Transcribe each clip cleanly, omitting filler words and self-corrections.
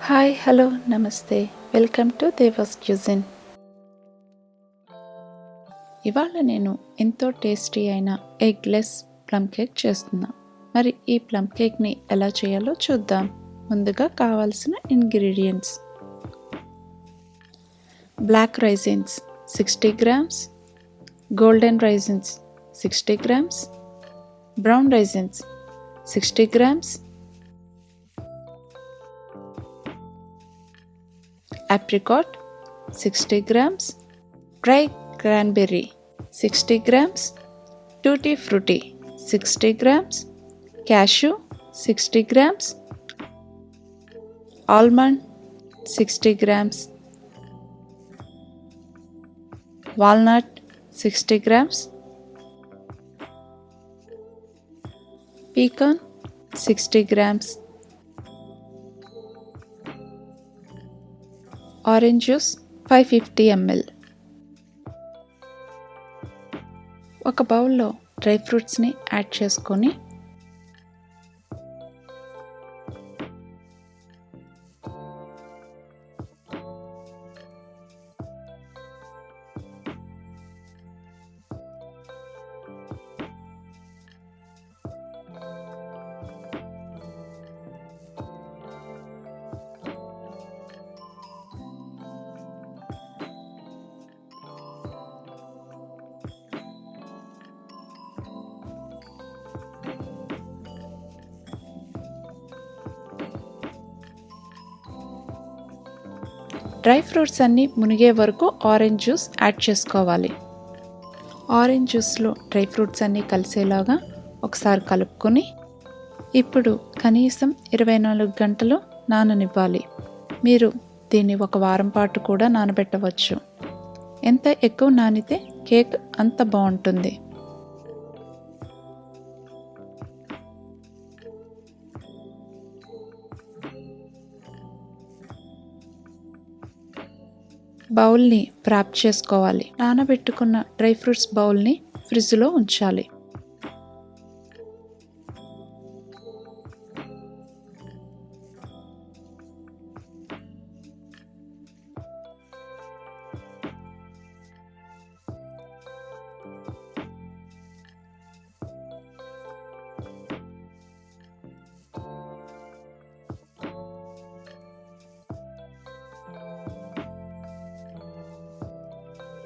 Hi hello నమస్తే welcome to devas cuisine. ఇవాళ నేను ఎంతో టేస్టీ అయిన ఎగ్లెస్ ప్లమ్ కేక్ చేస్తున్నా. మరి ఈ ప్లమ్ కేక్ని ఎలా చేయాలో చూద్దాం. ముందుగా కావాల్సిన ingredients: black raisins 60 grams, golden raisins 60 grams, brown raisins 60 grams, apricot 60 grams, dry cranberry 60 grams, tutti frutti 60 grams, cashew 60 grams, almond 60 grams, walnut 60 grams, pecan 60 grams, orange juice 550 ml. ఒక బౌల్లో డ్రై ఫ్రూట్స్ని add చేసుకొని dry fruits అన్నీ మునిగే వరకు orange juice add చేసుకోవాలి. Orange జ్యూస్లో dry fruits అన్నీ కలిసేలాగా ఒకసారి కలుపుకొని ఇప్పుడు కనీసం 24 గంటలు నాననివ్వాలి. మీరు దీన్ని ఒక వారం పాటు కూడా నానబెట్టవచ్చు. ఎంత ఎక్కువ నానితే కేక్ అంత బాగుంటుంది. బౌల్ని ర్యాప్ చేసుకోవాలి. నానబెట్టుకున్న డ్రై ఫ్రూట్స్ బౌల్ని ఫ్రిడ్జ్లో ఉంచాలి.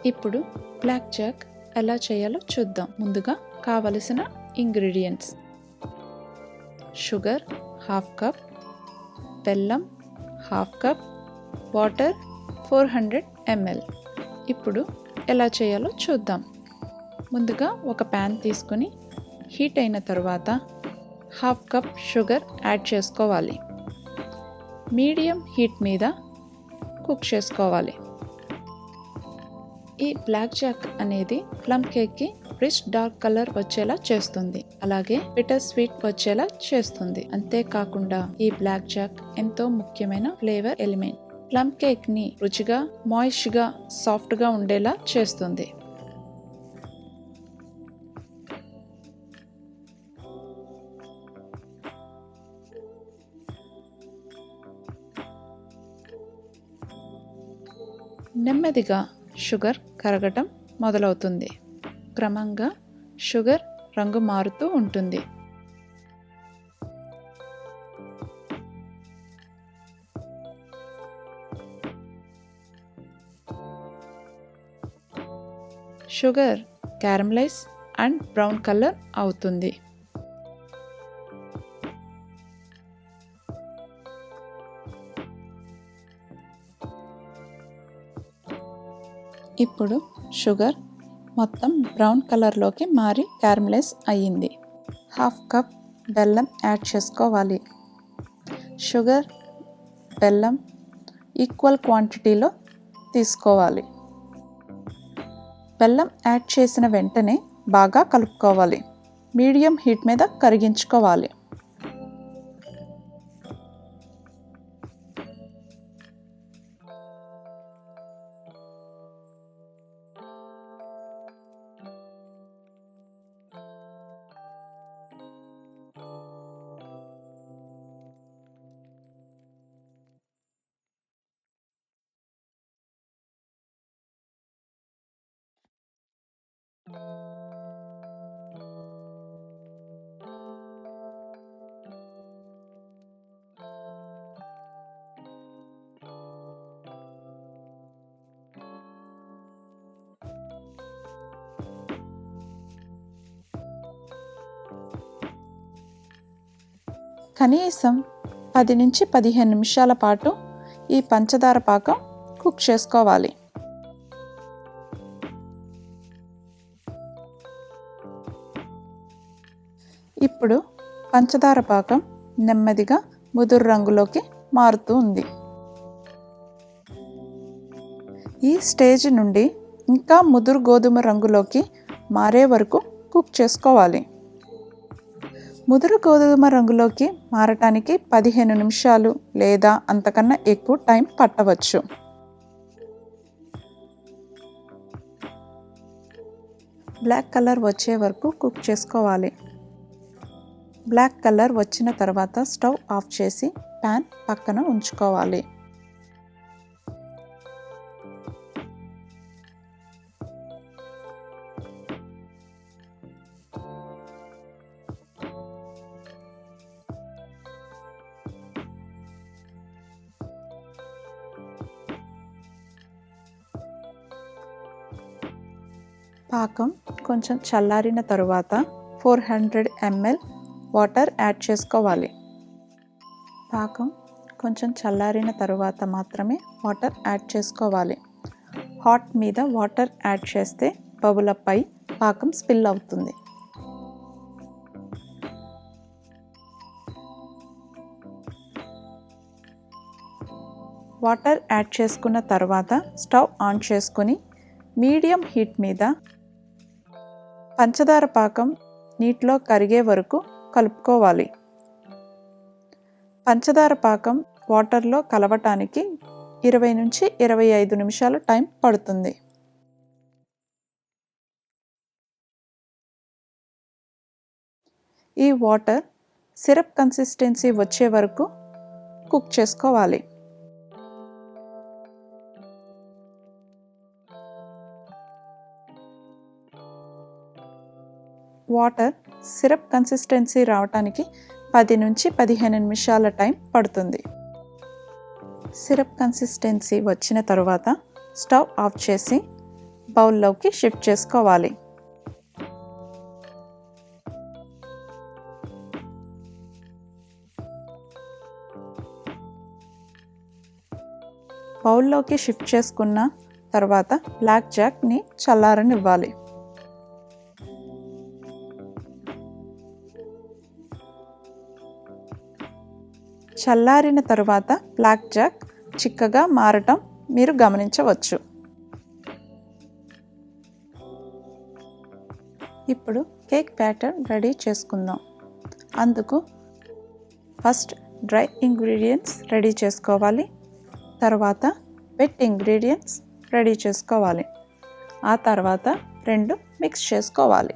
ఇప్పుడు బ్లాక్ జాక్ ఎలా చేయాలో చూద్దాం. ముందుగా కావలసిన ఇంగ్రీడియంట్స్: షుగర్ హాఫ్ కప్, బెల్లం హాఫ్ కప్, వాటర్ 400 ml. ఇప్పుడు ఎలా చేయాలో చూద్దాం. ముందుగా ఒక ప్యాన్ తీసుకొని హీట్ అయిన తర్వాత హాఫ్ కప్ షుగర్ యాడ్ చేసుకోవాలి. మీడియం హీట్ మీద కుక్ చేసుకోవాలి. ఈ బ్లాక్ జాక్ అనేది ప్లమ్ కేక్కి రిచ్ డార్క్ కలర్ వచ్చేలా చేస్తుంది, అలాగే బిటర్ స్వీట్ వచ్చేలా చేస్తుంది. అంతేకాకుండా ఈ బ్లాక్ జాక్ ఎంతో ముఖ్యమైన ఫ్లేవర్ ఎలిమెంట్. ప్లమ్ కేక్ని రుచిగా, మాయిష్గా, సాఫ్ట్గా ఉండేలా చేస్తుంది. నెమ్మదిగా షుగర్ కరగటం మొదలవుతుంది. క్రమంగా షుగర్ రంగు మారుతూ ఉంటుంది. Sugar caramelise and brown colour అవుతుంది. ఇప్పుడు షుగర్ మొత్తం బ్రౌన్ కలర్లోకి మారి క్యారమలైజ్ అయ్యింది. హాఫ్ కప్ బెల్లం యాడ్ చేసుకోవాలి. షుగర్, బెల్లం ఈక్వల్ క్వాంటిటీలో తీసుకోవాలి. బెల్లం యాడ్ చేసిన వెంటనే బాగా కలుపుకోవాలి. మీడియం హీట్ మీద కరిగించుకోవాలి. కనీసం 10 నుంచి 15 నిమిషాల పాటు ఈ పంచదార పాకం కుక్ చేసుకోవాలి. ఇప్పుడు పంచదార పాకం నెమ్మదిగా ముదురు రంగులోకి మారుతూ ఉంది. ఈ స్టేజ్ నుండి ఇంకా ముదురు గోధుమ రంగులోకి మారే వరకు కుక్ చేసుకోవాలి. ముదురు గోధుమ రంగులోకి మారటానికి 15 నిమిషాలు లేదా అంతకన్నా ఎక్కువ టైం పట్టవచ్చు. బ్లాక్ కలర్ వచ్చే వరకు కుక్ చేసుకోవాలి. బ్లాక్ కలర్ వచ్చిన తర్వాత స్టవ్ ఆఫ్ చేసి ప్యాన్ పక్కన ఉంచుకోవాలి. పాకం కొంచెం చల్లారిన తరువాత 400 ml వాటర్ యాడ్ చేసుకోవాలి. పాకం కొంచెం చల్లారిన తరువాత మాత్రమే వాటర్ యాడ్ చేసుకోవాలి. హాట్ మీద వాటర్ యాడ్ చేస్తే బబులపై పాకం స్పిల్ అవుతుంది. వాటర్ యాడ్ చేసుకున్న తర్వాత స్టవ్ ఆన్ చేసుకుని మీడియం హీట్ మీద పంచదార పాకం నీటిలో కరిగే వరకు కలుపుకోవాలి. పంచదార పాకం వాటర్లో కలవటానికి 20 నుంచి 25 నిమిషాలు టైం పడుతుంది. ఈ వాటర్ సిరప్ కన్సిస్టెన్సీ వచ్చే వరకు కుక్ చేసుకోవాలి. వాటర్ సిరప్ కన్సిస్టెన్సీ రావటానికి 10 నుంచి 15 నిమిషాల టైం పడుతుంది. సిరప్ కన్సిస్టెన్సీ వచ్చిన తరువాత స్టవ్ ఆఫ్ చేసి బౌల్లోకి షిఫ్ట్ చేసుకోవాలి. బౌల్లోకి షిఫ్ట్ చేసుకున్న తర్వాత బ్లాక్ జాక్ని చల్లారనివ్వాలి. చల్లారిన తరువాత బ్లాక్ జాక్ చిక్కగా మారటం మీరు గమనించవచ్చు. ఇప్పుడు కేక్ బ్యాటర్ రెడీ చేసుకుందాం. అందుకు ఫస్ట్ డ్రై ఇంగ్రీడియంట్స్ రెడీ చేసుకోవాలి. తర్వాత వెట్ ఇంగ్రీడియంట్స్ రెడీ చేసుకోవాలి. ఆ తర్వాత రెండు మిక్స్ చేసుకోవాలి.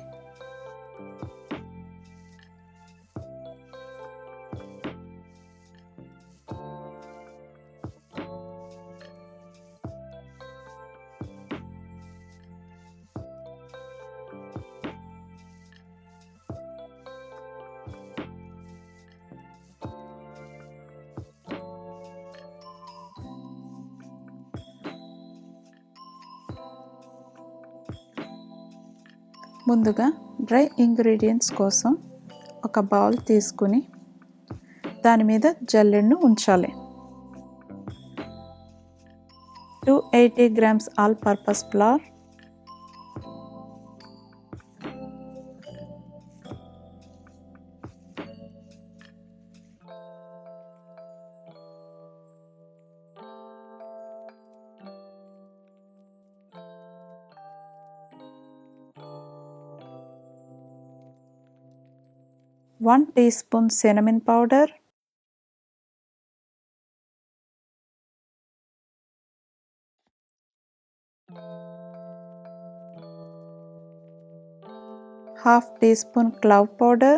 ముందుగా డ్రై ఇంగ్రీడియంట్స్ కోసం ఒక బౌల్ తీసుకుని దాని మీద జల్లెడను ఉంచాలి. 280 grams all purpose floor, 1 teaspoon cinnamon powder, half teaspoon clove powder,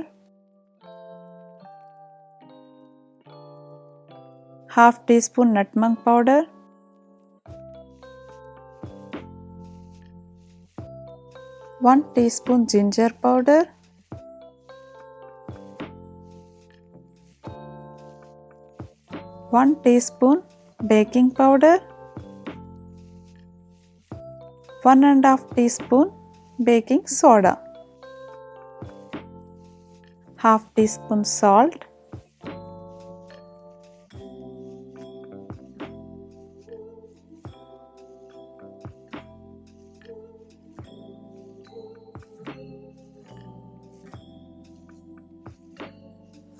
half teaspoon nutmeg powder, 1 teaspoon ginger powder, 1 teaspoon baking powder, 1½ teaspoon baking soda, half teaspoon salt,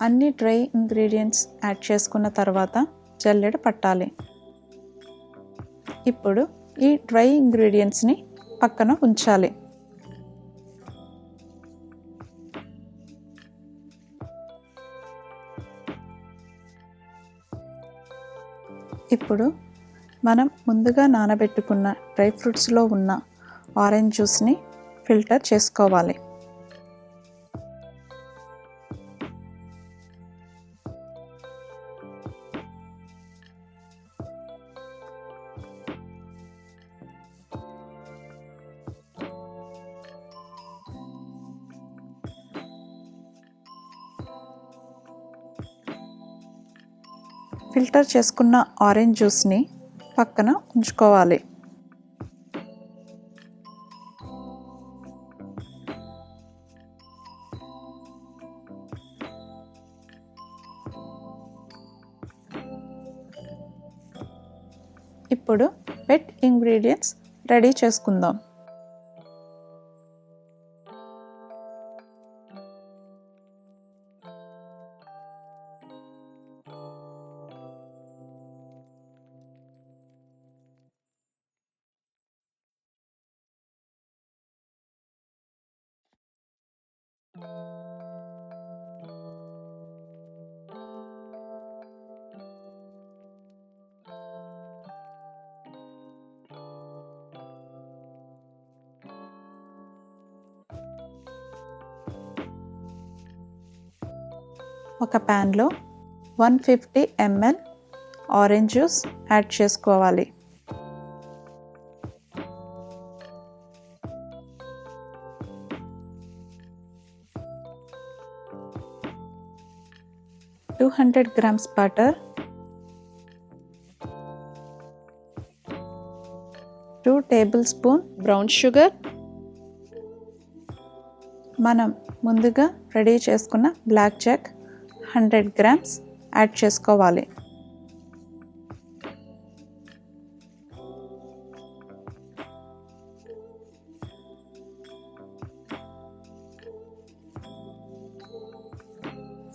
అన్ని dry ingredients add చేసుకున్న తర్వాత జల్లెడ పట్టాలి. ఇప్పుడు ఈ డ్రై ఇంగ్రీడియంట్స్ని పక్కన ఉంచాలి. ఇప్పుడు మనం ముందుగా నానబెట్టుకున్న డ్రై ఫ్రూట్స్లో ఉన్న ఆరెంజ్ జ్యూస్ని ఫిల్టర్ చేసుకోవాలి. ఫిల్టర్ చేసుకున్న ఆరెంజ్ జ్యూస్ని పక్కన ఉంచుకోవాలి. ఇప్పుడు వెట్ ఇంగ్రీడియంట్స్ రెడీ చేసుకుందాం. ఒక ప్యాన్లో 150 ml ఆరెంజ్ జ్యూస్ యాడ్ చేసుకోవాలి. Two 200 grams butter, 2 tablespoon brown sugar, మనం ముందుగా రెడీ చేసుకున్న బ్లాక్ జాక్ 100 grams యాడ్ చేసుకోవాలి.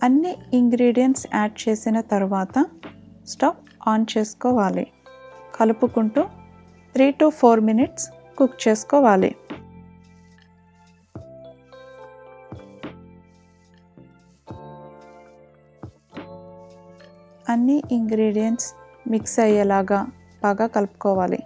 అన్ని ఇంగ్రీడియంట్స్ యాడ్ చేసిన తర్వాత స్టవ్ ఆన్ చేసుకోవాలి. కలుపుకుంటూ 3 to 4 minutes కుక్ చేసుకోవాలి. అన్ని ఇంగ్రీడియంట్స్ మిక్స్ అయ్యేలాగా బాగా కలుపుకోవాలి.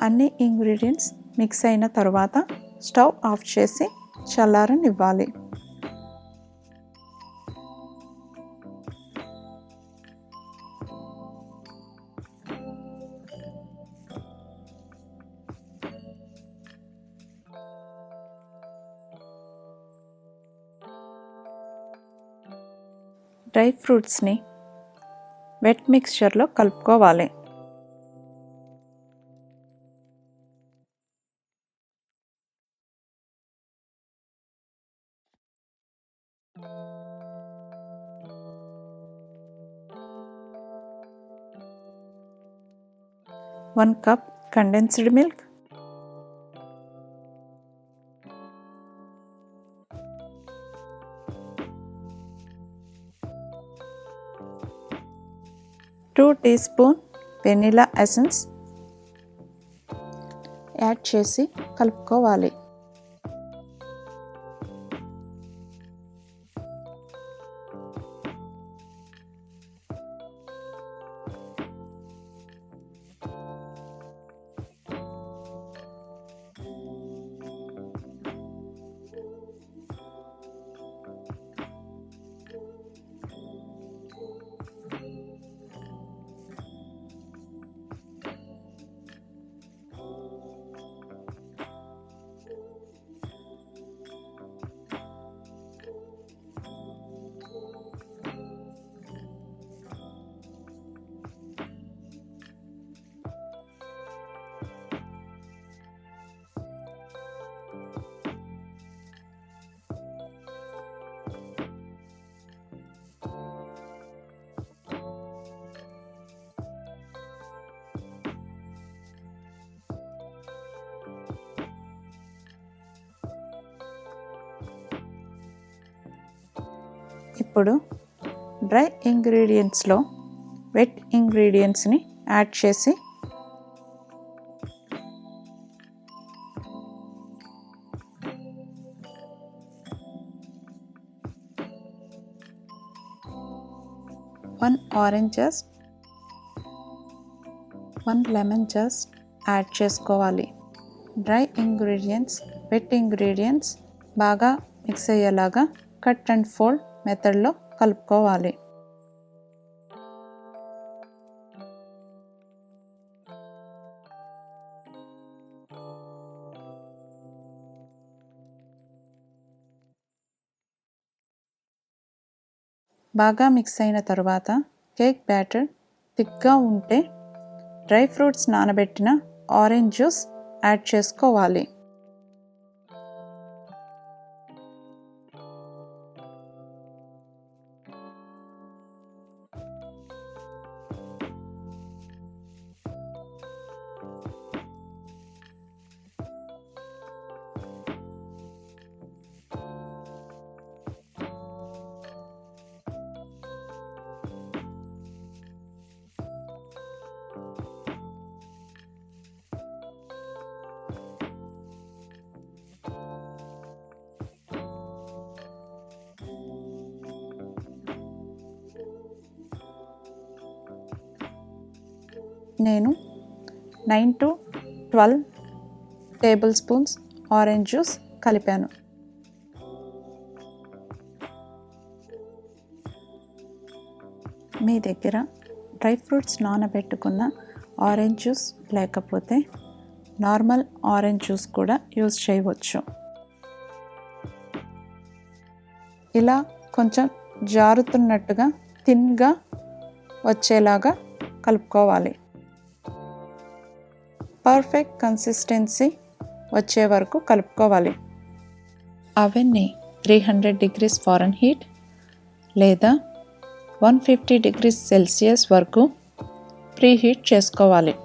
అన్ని ఇంగ్రీడియంట్స్ మిక్స్ అయిన తర్వాత స్టవ్ ఆఫ్ చేసి చల్లారనివ్వాలి. డ్రై ఫ్రూట్స్ని వెట్ మిక్స్చర్లో కలుపుకోవాలి. One cup condensed milk, 2 teaspoon vanilla essence add చేసి కలుపుకోవాలి. ఇప్పుడు డ్రై ఇంగ్రీడియంట్స్లో వెట్ ఇంగ్రీడియంట్స్ని యాడ్ చేసి one orange juice, 1 lemon juice add చేసుకోవాలి. డ్రై ఇంగ్రీడియంట్స్, వెట్ ఇంగ్రీడియంట్స్ బాగా మిక్స్ అయ్యేలాగా కట్ అండ్ ఫోల్డ్ మెథడ్లో కలుపుకోవాలి. బాగా మిక్స్ అయిన తర్వాత కేక్ బ్యాటర్ థిక్గా ఉంటే డ్రై ఫ్రూట్స్ నానబెట్టిన ఆరెంజ్ జ్యూస్ యాడ్ చేసుకోవాలి. నేను 9 to 12 table spoons orange juice కలిపాను. మీ దగ్గర డ్రై ఫ్రూట్స్ నానబెట్టుకున్న ఆరెంజ్ జ్యూస్ లేకపోతే నార్మల్ ఆరెంజ్ జ్యూస్ కూడా యూస్ చేయవచ్చు. ఇలా కొంచెం జారుతున్నట్టుగా థిన్గా వచ్చేలాగా కలుపుకోవాలి. పర్ఫెక్ట్ కన్సిస్టెన్సీ వచ్చే వరకు కలుపుకోవాలి. అవెన్ని 300 degrees ఫారెన్హీట్ లేదా 150 degrees సెల్సియస్ వరకు ప్రీహీట్ చేసుకోవాలి.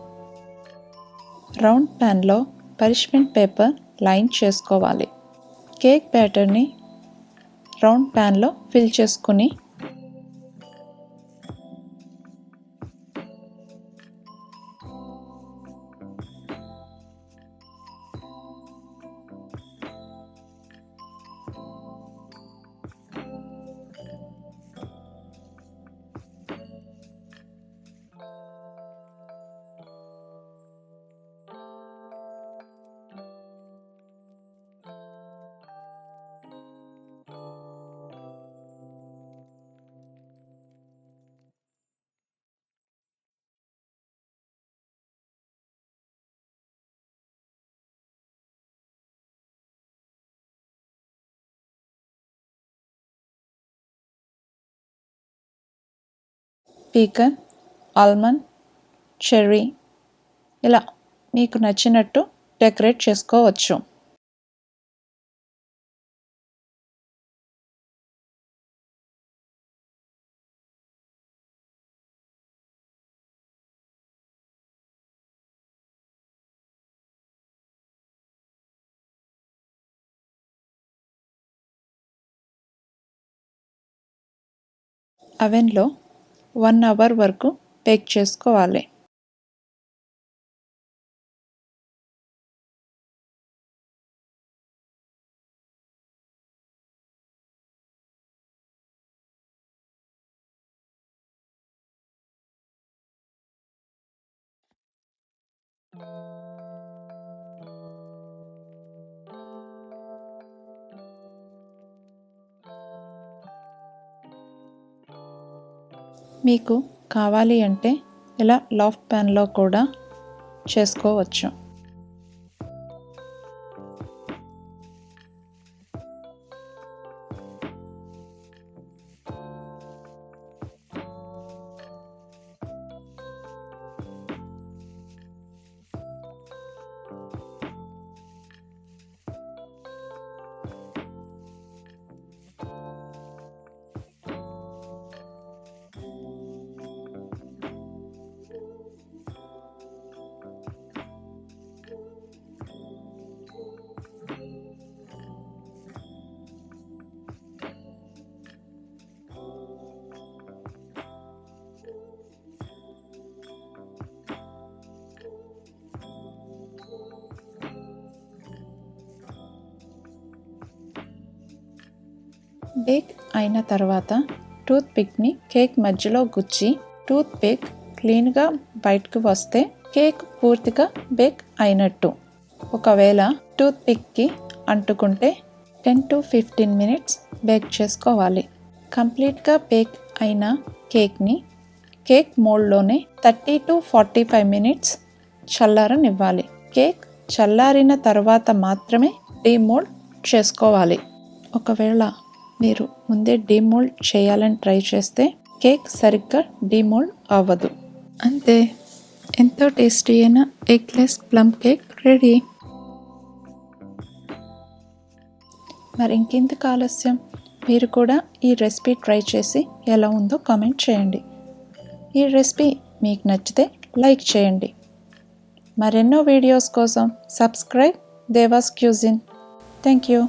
రౌండ్ ప్యాన్లో పరిష్మెంట్ పేపర్ లైన్ చేసుకోవాలి. కేక్ బ్యాటర్ని రౌండ్ ప్యాన్లో ఫిల్ చేసుకుని పీకన్, ఆల్మండ్, చెర్రీ ఇలా మీకు నచ్చినట్టు డెకరేట్ చేసుకోవచ్చు. అవెన్లో 1 అవర్ వరకు బేక్ చేసుకోవాలి. మీకు కావాలి అంటే ఇలా లాఫ్ట్ ప్యాన్లో కూడా చేసుకోవచ్చు. బేక్ అయిన తర్వాత టూత్ పిక్ని కేక్ మధ్యలో గుచ్చి టూత్ పిక్ క్లీన్గా బయటకు వస్తే కేక్ పూర్తిగా బేక్ అయినట్టు. ఒకవేళ టూత్ పిక్కి అంటుకుంటే 10 to 15 మినిట్స్ బేక్ చేసుకోవాలి. కంప్లీట్గా బేక్ అయిన కేక్ని కేక్ మోల్డ్లోనే 30 to 45 మినిట్స్ చల్లారనివ్వాలి. కేక్ చల్లారిన తర్వాత మాత్రమే డీమోల్డ్ చేసుకోవాలి. ఒకవేళ మీరు ముందే డీమోల్డ్ చేయాలని ట్రై చేస్తే కేక్ సరిగ్గా డీమోల్డ్ అవ్వదు. అంతే, ఎంతో టేస్టీ అయిన ఎగ్లెస్ ప్లమ్ కేక్ రెడీ. మరి ఇంకెందుకు ఆలస్యం, మీరు కూడా ఈ రెసిపీ ట్రై చేసి ఎలా ఉందో కామెంట్ చేయండి. ఈ రెసిపీ మీకు నచ్చితే లైక్ చేయండి. మరెన్నో వీడియోస్ కోసం subscribe devas cuisine. Thank you.